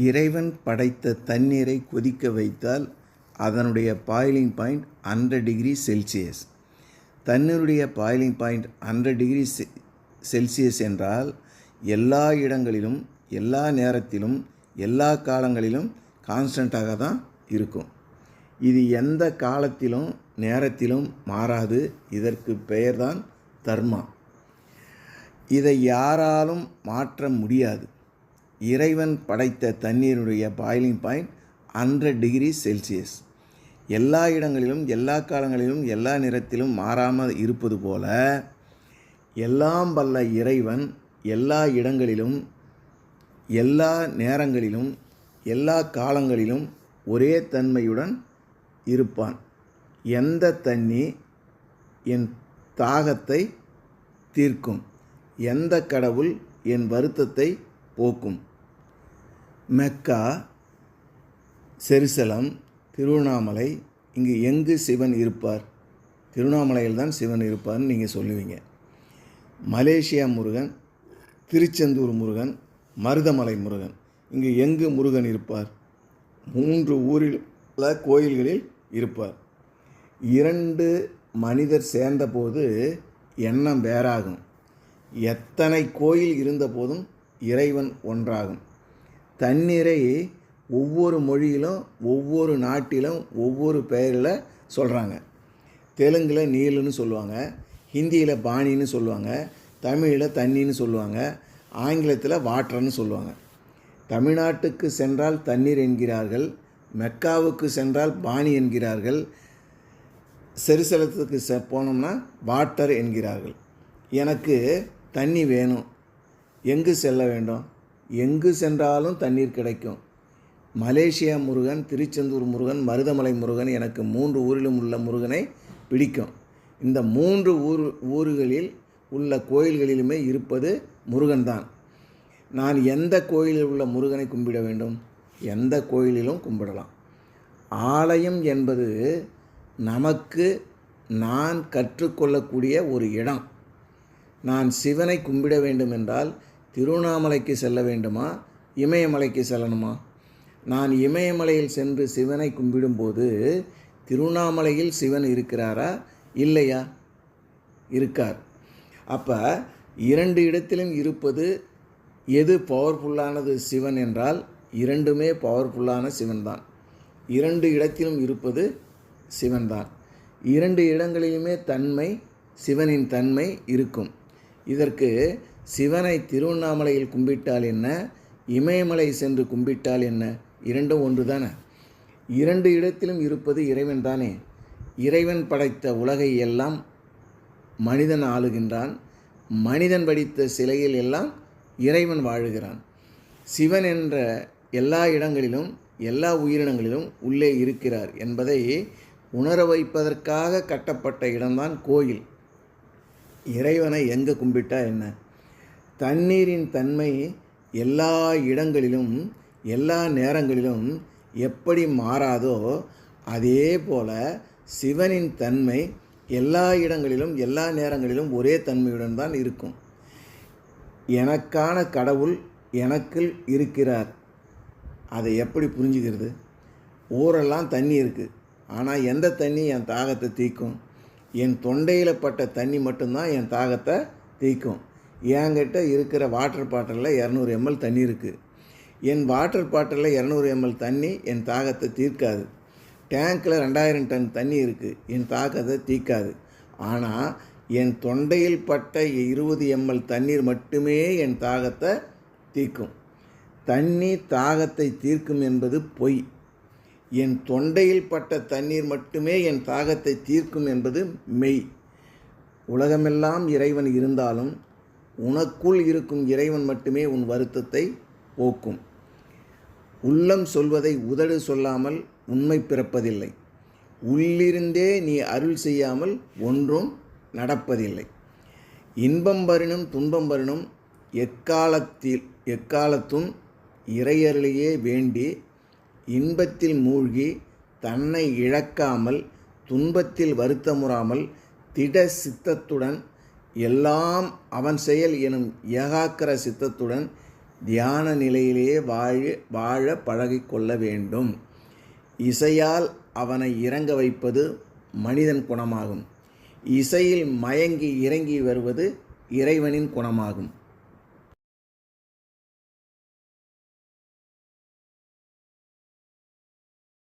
இறைவன் படைத்த தண்ணீரை கொதிக்க வைத்தால் அதனுடைய பாய்லிங் பாயிண்ட் 100 டிகிரி செல்சியஸ். தண்ணீருடைய பாய்லிங் பாயிண்ட் 100 டிகிரி செல்சியஸ் என்றால் எல்லா இடங்களிலும், எல்லா நேரத்திலும், எல்லா காலங்களிலும் கான்ஸ்டண்ட்டாக தான் இருக்கும். இது எந்த காலத்திலும் நேரத்திலும் மாறாது. இதற்கு பெயர்தான் தர்மா. இதை யாராலும் மாற்ற முடியாது. இறைவன் படைத்த தண்ணீருடைய பாய்லிங் பாயிண்ட் 100 டிகிரி செல்சியஸ். எல்லா இடங்களிலும், எல்லா காலங்களிலும், எல்லா நேரத்திலும் மாறாமல் இருப்பது போல எல்லாம் வல்ல இறைவன் எல்லா இடங்களிலும், எல்லா நேரங்களிலும், எல்லா காலங்களிலும் ஒரே தன்மையுடன் இருப்பான். எந்த தண்ணி என் தாகத்தை தீர்க்கும்? எந்த கடவுள் என் வருத்தத்தை போக்கும்? மெக்கா, செருசலம், திருவண்ணாமலை, இங்கு எங்கு சிவன் இருப்பார்? திருவண்ணாமலையில் தான் சிவன் இருப்பார்னு நீங்கள் சொல்லுவீங்க. மலேசியா முருகன், திருச்செந்தூர் முருகன், மருதமலை முருகன், இங்கு எங்கு முருகன் இருப்பார்? 3 ஊரில் உள்ள கோயில்களில் இருப்பார். 2 மனிதர் சேர்ந்தபோது எண்ணம் வேறாகும். எத்தனை கோயில் இருந்தபோதும் இறைவன் ஒன்றாகும். தண்ணீரை ஒவ்வொரு மொழியிலும், ஒவ்வொரு நாட்டிலும் ஒவ்வொரு பெயரில் சொல்கிறாங்க. தெலுங்கில் நீலுன்னு சொல்லுவாங்க, ஹிந்தியில் பாணின்னு சொல்லுவாங்க, தமிழில் தண்ணின்னு சொல்லுவாங்க, ஆங்கிலத்தில் வாட்டர்னு சொல்லுவாங்க. தமிழ்நாட்டுக்கு சென்றால் தண்ணீர் என்கிறார்கள், மெக்காவுக்கு சென்றால் பாணி என்கிறார்கள், செருசலத்துக்கு போனோம்னா வாட்டர் என்கிறார்கள். எனக்கு தண்ணி வேணும். எங்கு செல்ல வேண்டும்? எங்கு சென்றாலும் தண்ணீர் கிடைக்கும். மலேசியா முருகன், திருச்செந்தூர் முருகன், மருதமலை முருகன், எனக்கு 3 ஊரிலும் உள்ள முருகனை பிடிக்கும். இந்த 3 ஊர்களில் உள்ள கோயில்களிலுமே இருப்பது முருகன்தான். நான் எந்த கோயிலில் உள்ள முருகனை கும்பிட வேண்டும்? எந்த கோயிலிலும் கும்பிடலாம். ஆலயம் என்பது நமக்கு நான் கற்றுக்கொள்ளக்கூடிய ஒரு இடம். நான் சிவனை கும்பிட வேண்டும் என்றால் திருவண்ணாமலைக்கு செல்ல வேண்டுமா, இமயமலைக்கு செல்லணுமா? நான் இமயமலையில் சென்று சிவனை கும்பிடும்போது திருவண்ணாமலையில் சிவன் இருக்கிறாரா இல்லையா? இருக்கார். அப்போ 2 இடத்திலும் இருப்பது எது பவர்ஃபுல்லானது சிவன் என்றால் 2மே பவர்ஃபுல்லான சிவன்தான். 2 இடத்திலும் இருப்பது சிவன்தான். 2 இடங்களிலுமே தன்மை, சிவனின் தன்மை இருக்கும். இதற்கு சிவனை திருவண்ணாமலையில் கும்பிட்டால் என்ன, இமயமலை சென்று கும்பிட்டால் என்ன? 2ம் ஒன்று தானே. 2 இடத்திலும் இருப்பது இறைவன் தானே. இறைவன் படைத்த உலகை எல்லாம் மனிதன் ஆளுகின்றான். மனிதன் வடித்த சிலையில் எல்லாம் இறைவன் வாழுகிறான். சிவன் என்ற எல்லா இடங்களிலும், எல்லா உயிரினங்களிலும் உள்ளே இருக்கிறார் என்பதை உணர வைப்பதற்காக கட்டப்பட்ட இடம்தான் கோயில். இறைவனை எங்கே கும்பிட்டா என்ன? தண்ணீரின் தன்மை எல்லா இடங்களிலும், எல்லா நேரங்களிலும் எப்படி மாறாதோ அதே போல சிவனின் தன்மை எல்லா இடங்களிலும், எல்லா நேரங்களிலும் ஒரே தன்மையுடன் தான் இருக்கும். எனக்கான கடவுள் எனக்குள் இருக்கிறார். அதை எப்படி புரிஞ்சுக்கிறது? ஊரெல்லாம் தண்ணி இருக்குது, ஆனால் எந்த தண்ணி என் தாகத்தை தீர்க்கும்? என் தொண்டையில் பட்ட தண்ணி மட்டும்தான் என் தாகத்தை தீர்க்கும். என்கிட்ட இருக்கிற வாட்டர் பாட்டிலில் 200 ml தண்ணி இருக்குது. என் வாட்டர் பாட்டிலில் 200 ml தண்ணி என் தாகத்தை தீர்க்காது. டேங்க்கில் 2000 டன் தண்ணி இருக்குது, என் தாகத்தை தீர்க்காது. ஆனால் என் தொண்டையில் பட்ட 20 ml தண்ணீர் மட்டுமே என் தாகத்தை தீர்க்கும். தண்ணி தாகத்தை தீர்க்கும் என்பது பொய். என் தொண்டையில் பட்ட தண்ணீர் மட்டுமே என் தாகத்தை தீர்க்கும் என்பது மெய். உலகமெல்லாம் இறைவன் இருந்தாலும் உனக்குள் இருக்கும் இறைவன் மட்டுமே உன் வருத்தத்தை போக்கும். உள்ளம் சொல்வதை உதடு சொல்லாமல் உண்மை பிறப்பதில்லை. உள்ளிருந்தே நீ அருள் செய்யாமல் ஒன்றும் நடப்பதில்லை. இன்பம் வரினும் துன்பம் வரினும் எக்காலத்தும் இறையருளையே வேண்டி இன்பத்தில் மூழ்கி தன்னை இழக்காமல் துன்பத்தில் வருத்தமுறாமல் திட சித்தத்துடன் எல்லாம் அவன் செயல் எனும் ஏகாக்கிர சித்தத்துடன் தியான நிலையிலேயே வாழ பழகிக்கொள்ள வேண்டும். இசையால் அவனை இறங்க வைப்பது மனிதன் குணமாகும். இசையில் மயங்கி இறங்கி வருவது இறைவனின் குணமாகும்.